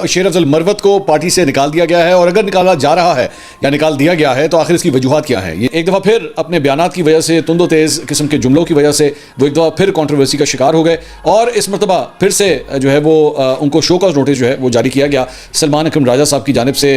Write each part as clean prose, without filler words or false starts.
शेर अफजल मरवत को पार्टी से निकाल दिया गया है, और अगर निकाला जा रहा है या निकाल दिया गया है तो आखिर इसकी वजूहात क्या है? ये एक दफ़ा फिर अपने बयानात की वजह से, तुंदो तेज़ किस्म के जुमलों की वजह से वो एक दफ़ा फिर कंट्रोवर्सी का शिकार हो गए, और इस मरतबा फिर से जो है वो उनको शो कॉज नोटिस जो है वो जारी किया गया सलमान अकरम राजा साहब की जानिब से।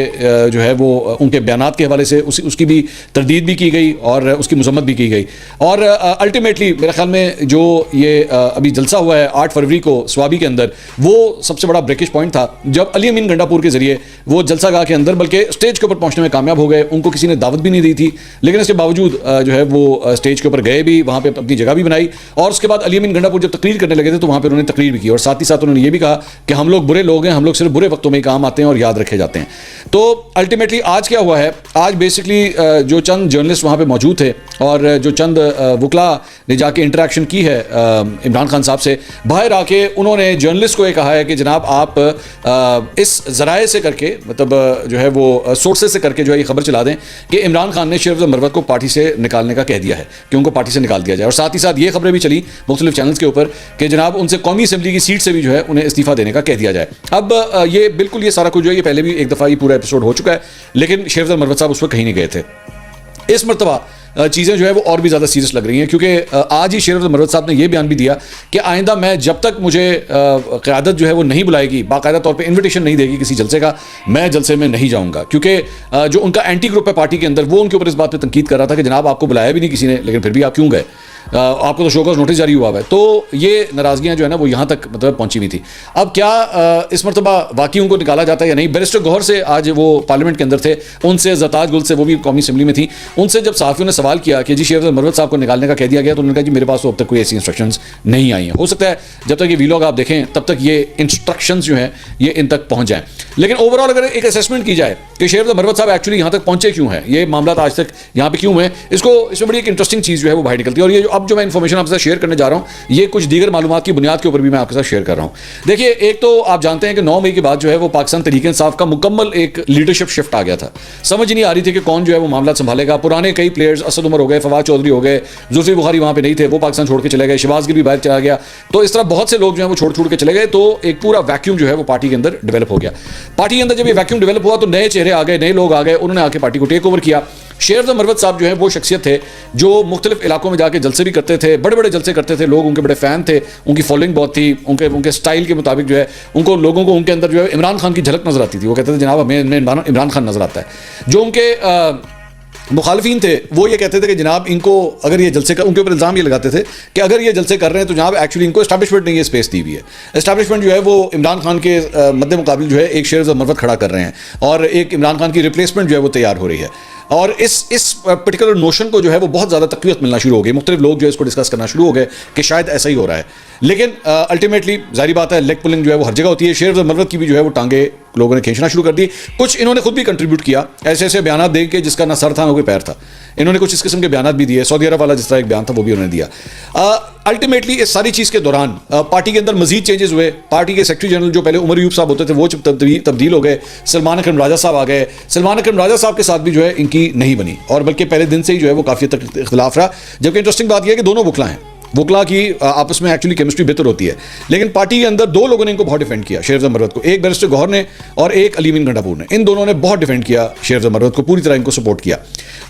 जो है वो उनके बयानात के हवाले से उसकी भी तरदीद भी की गई और उसकी मजम्मत भी की गई, और अल्टीमेटली मेरे ख्याल में जो ये अभी जलसा हुआ है 8 फरवरी को स्वाबी के अंदर, वो सबसे बड़ा ब्रेकिश पॉइंट था जब अली अमीन गंडापुर के जरिए वो जलसा गाह के अंदर बल्कि स्टेज के ऊपर पहुंचने में कामयाब हो गए। उनको किसी ने दावत भी नहीं दी थी, लेकिन इसके बावजूद जो है वो स्टेज के ऊपर गए भी, वहां पे अपनी जगह भी बनाई, और उसके बाद अली अमीन गंडापुर जब तकरीर करने लगे थे तो वहां पर उन्होंने तकरीर भी की, और साथ ही साथ उन्होंने ये भी कहा कि हम लोग बुरे लोग हैं, हम लोग सिर्फ बुरे वक्तों में ही काम आते हैं और याद रखे जाते हैं। तो अल्टीमेटली आज क्या हुआ है, आज बेसिकली जो चंद जर्नलिस्ट वहां पे मौजूद थे और जो चंद वकला ने जाके इंटरेक्शन की है इमरान खान साहब से, बाहर आके उन्होंने जर्नलिस्ट को ये कहा है कि जनाब आप इस जराए से करके, मतलब जो है वो सोर्सेज से करके जो है ये खबर चला दें कि इमरान खान ने शेर अफजल मरवत को पार्टी से निकालने का कह दिया है, कि उनको पार्टी से निकाल दिया जाए। और साथ ही साथ ये खबरें भी चली मुख्तलिफ चैनल्स के ऊपर कि जनाब उनसे कौमी असेंबली की सीट से भी जो है उन्हें इस्तीफा देने का कह दिया जाए। अब ये बिल्कुल ये सारा कुछ जो है ये पहले भी एक दफ़ा ये पूरा एपिसोड हो चुका है, लेकिन शेर अफजल मरवत साहब उस पर कहीं नहीं गए थे। इस मरतबा चीज़ें जो है वो और भी ज़्यादा सीरियस लग रही हैं, क्योंकि आज ही शेर अफजल मरवत साहब ने यह बयान भी दिया कि आइंदा मैं जब तक मुझे क़यादत जो है वो नहीं बुलाएगी, बाकायदा तौर पे इन्विटेशन नहीं देगी किसी जलसे का, मैं जलसे में नहीं जाऊंगा। क्योंकि जो उनका एंटी ग्रुप है पार्टी के अंदर, वो उनके ऊपर इस बात पर तनकीद कर रहा था कि जनाब आपको बुलाया भी नहीं किसी ने, लेकिन फिर भी आप क्यों गए, आपको तो शो कॉज नोटिस जारी हुआ है। तो ये नाराज़गियाँ जो है ना वो यहाँ तक मतलब पहुँची हुई थी। अब क्या इस मरतबा वाकई उनको निकाला जाता है या नहीं? बैरिस्टर गौहर से आज वो पार्लियामेंट के अंदर थे, उनसे ज़ताज गुल से, वो भी कौमी असेंबली में थी, उनसे जब सहाफ़ियों ने सवाल किया कि जी शेर अफजल मरवत साहब को निकालने का कह दिया गया, तो उन्होंने कहा जी मेरे पास तो अब तक कोई ऐसी इंस्ट्रक्शंस नहीं आई हैं। हो सकता है जब तक ये वीलॉग आप देखें तब तक ये इंस्ट्रक्शंस जो हैं ये इन तक पहुँच जाएँ, लेकिन ओवरऑल अगर एक असेसमेंट की जाए कि शेर अफजल मरवत साहब एक्चुअली यहाँ तक पहुँचे क्यों हैं, ये मामला आज तक यहाँ पे क्यों हुए, इसमें बड़ी एक इंटरेस्टिंग चीज़ जो है वो बाहर निकलती है। और ये जो अब जो मैं इन्फॉर्मेशन आपसे शेयर करने जा रहा हूँ, ये कुछ दीगर मालूमात की बुनियाद के ऊपर भी मैं आपके साथ शेयर कर रहा हूँ। देखिए, एक तो आप जानते हैं कि 9 मई के बाद जो है वो पाकिस्तान तहरीक-ए-इंसाफ का मुकम्मल एक लीडरशिप शिफ्ट आ गया था। समझ नहीं आ रही थी कि कौन जो है वो मामला संभालेगा। पुराने कई प्लेयर्स, असद उमर हो गए, फवाद चौधरी हो गए, जुल्फी बुखारी वहाँ पे नहीं थे, वो पाकिस्तान छोड़ के चले गए, शहबाज गिल भी बाहर चला गया, तो इस तरह बहुत से लोग जो है वो छोड़ के चले गए। तो एक पूरा वैक्यूम जो है वो पार्टी के अंदर डेवलप हो गया। पार्टी के अंदर जब ये वैक्यूम डेवलप हुआ तो नए चेहरे आ गए, नए लोग आ गए, उन्होंने आके पार्टी को टेक ओवर किया। शेर अफजल मरवत साहब जो है वो शख्सियत थे जो मुख्तलिफ इलाकों में जाके जलसे भी करते थे, बड़े बड़े जलसे करते थे, लोग उनके बड़े फ़ैन थे, उनकी फॉलोइंग बहुत थी, उनके स्टाइल के मुताबिक जो है उनको लोगों को उनके अंदर जो है इमरान खान की झलक नजर आती थी। वो कहते थे जनाब हमें इमरान खान नजर आता है। जो उनके मुखालफीन थे वो ये कहते थे कि जनाब इनको अगर ये जलसे उनके ऊपर इल्ज़ाम ये लगाते थे कि अगर ये जलसे कर रहे हैं तो जनाब एक्चुअली इनको एस्टैब्लिशमेंट ने ये स्पेस दी हुई है। एस्टैब्लिशमेंट जो है वो इमरान खान के मद्दे मुकाबिल जो है एक शेर अफजल मरवत खड़ा कर रहे हैं, और एक इमरान खान की रिप्लेसमेंट जो है वो तैयार हो रही है। और इस पर्टिकुलर नोशन को जो है वो बहुत ज़्यादा तक़वियत मिलना शुरू हो गई। मुख्तलिफ लोग जो है इसको डिस्कस करना शुरू हो गए कि शायद ऐसा ही हो रहा है। लेकिन अल्टीमेटली जाहिर बात है लेग पुलिंग जो है वो हर जगह होती है। शेर अफजल मरवत की भी जो है वो टांगे लोगों ने खींचना शुरू कर दी। कुछ इन्होंने खुद भी कंट्रीब्यूट किया, ऐसे ऐसे बयान दे के जिसका ना सर था ना कोई पैर था। इन्होंने कुछ इस किस्म के बयान भी दिए। सऊदी अरब वाला जिस तरह एक बयान था वो भी उन्होंने दिया। अल्टीमेटली इस सारी चीज़ के दौरान पार्टी के अंदर मजीद चेंजेस हुए। पार्टी के सेक्रेटरी जनरल जो पहले उमर अयूब साहब होते थे वो तब्दील हो गए, सलमान अकरम राजा साहब आ गए। सलमान अकरम राजा साहब के साथ भी जो है इनकी नहीं बनी, और बल्कि पहले दिन से ही जो है वो काफ़ी तक इख्तिलाफ रहा। जबकि इंटरेस्टिंग बात यह है कि दोनों वकला हैं, वकला की आपस में एक्चुअली केमिस्ट्री बेहतर होती है, लेकिन पार्टी के अंदर 2 लोगों ने इनको बहुत डिफेंड किया शेर अफजल मरवत को, एक बैरिस्टर गौहर ने और एक अली अमीन गंडापुर ने। इन दोनों ने बहुत डिफेंड किया शेर अफजल मरवत को, पूरी तरह इनको सपोर्ट किया।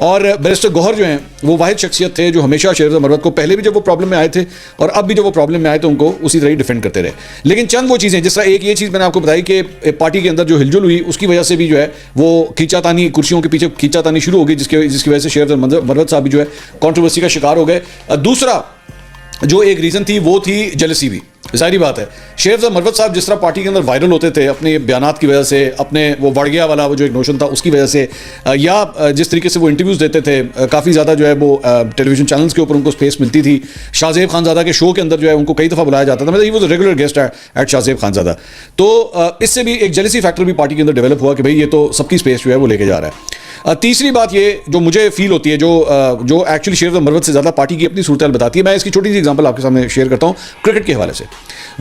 और बैरिस्टर गौहर जो हैं वो वाहिद शख्सियत थे जो हमेशा शेर अफजल मरवत को पहले भी जब वो प्रॉब्लम में आए थे और अब भी जब वो प्रॉब्लम में आए तो उनको उसी तरह ही डिफेंड करते रहे। लेकिन चंद वो चीज़ें, जिस तरह एक ये चीज़ मैंने आपको बताई कि पार्टी के अंदर जो हिलजुल हुई उसकी वजह से भी जो है वो खींचातानी, कुर्सियों के पीछे खींचातानी शुरू हो गई, जिसकी वजह से शेर अफजल मरवत साहब भी जो है कॉन्ट्रोवर्सी का शिकार हो गए। दूसरा जो एक रीज़न थी वो थी जेलसी भी। जाहिर बात है शेर अफजल मरवत साहब जिस तरह पार्टी के अंदर वायरल होते थे अपने बयानात की वजह से, अपने वो वड़गिया वाला वो जो एक नोशन था उसकी वजह से, या जिस तरीके से वो इंटरव्यूज़ देते थे, काफ़ी ज़्यादा जो है वो टेलीविजन चैनल्स के ऊपर उनको स्पेस मिलती थी। शाहजेब खानज़ादा के शो के अंदर जो है उनको कई दफ़ा बुलाया जाता था, मतलब ही वो regular guest at Shahzeb Khanzada. तो इससे भी एक जेलसी फैक्टर भी पार्टी के अंदर डेवलप हुआ कि भाई ये तो सबकी स्पेस जो है वो लेके जा रहा है। तीसरी बात ये जो मुझे फील होती है, जो एक्चुअली शेर अफजल मरवत से ज़्यादा पार्टी की अपनी सूरत बताती है, मैं इसकी छोटी सी एग्जांपल आपके सामने शेयर करता हूँ क्रिकेट के हवाले से।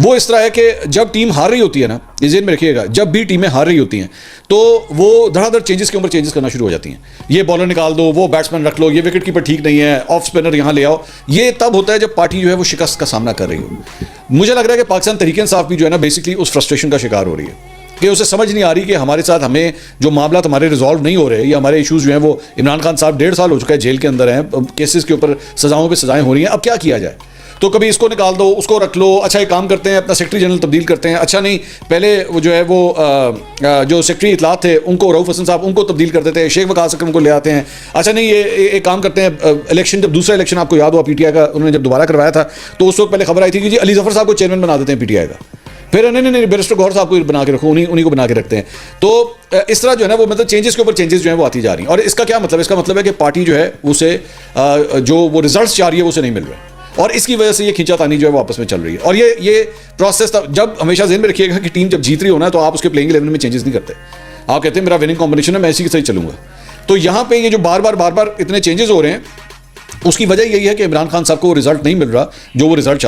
वो इस तरह है कि जब टीम हार रही होती है ना, इस ज़हन में रखिएगा, जब भी टीमें हार रही होती हैं तो वो धड़ाधड़ चेंजेस के ऊपर चेंजेस करना शुरू हो जाती हैं। ये बॉलर निकाल दो, वो बैट्समैन रख लो, ये विकेट कीपर ठीक नहीं है, ऑफ स्पिनर यहाँ ले आओ। ये तब होता है जब पार्टी जो है वो शिकस्त का सामना कर रही हो। मुझे लग रहा है कि पाकिस्तान तहरीक इंसाफ भी जो है ना बेसिकली उस फ्रस्ट्रेशन का शिकार हो रही है। कि उसे समझ नहीं आ रही कि हमारे साथ हमें जो मामला हमारे रिजॉल्व नहीं हो रहे, या हमारे इश्यूज जो हैं वो, इमरान खान साहब 1.5 साल हो चुका है जेल के अंदर हैं, केसेस के ऊपर सजाओं पे सजाएं हो रही हैं, अब क्या किया जाए। तो कभी इसको निकाल दो, उसको रख लो, अच्छा एक काम करते हैं अपना सेक्रेटरी जनरल तब्दील करते हैं, अच्छा नहीं पहले वो जो है वो जो सेक्रेटरी इतलात थे उनको, रऊफ हसन साहब, उनको तब्दील कर देते हैं, शेख वकास अकरम को ले आते हैं, अच्छा नहीं ये एक काम करते हैं, इलेक्शन जब दूसरा इलेक्शन आपको याद हुआ पीटीआई का उन्होंने जब दोबारा करवाया था तो उस वक्त पहले खबर आई थी कि जी अली जफर साहब को चेयरमैन बना देते हैं पीटीआई का, फिर नहीं बैरिस्टर गौहर साहब को बना के रखो, उन्हीं को बना के रखते हैं। तो इस तरह जो है ना वो मतलब चेंजेस के ऊपर चेंजेस जो है वो आती जा रही हैं। और इसका क्या मतलब है? इसका मतलब है कि पार्टी जो है उसे जो वो रिजल्ट्स चाह रही है वो उसे नहीं मिल रहे, और इसकी वजह से ये खींचातानी जो है वो आपस में चल रही है। और ये प्रोसेस जब हमेशा ज़हन में रखिएगा कि टीम जब जीत रही होना है तो आप उसके प्लेइंग 11 में चेंजेस नहीं करते, आप कहते हैं मेरा विनिंग कॉम्बिनेशन है, मैं इसी के सही चलूंगा। तो यहाँ पे ये जो बार बार इतने चेंजेस हो रहे हैं उसकी वजह यही है कि इमरान खान साहब को रिजल्ट नहीं मिल रहा जो वो रिजल्ट चाहते हैं।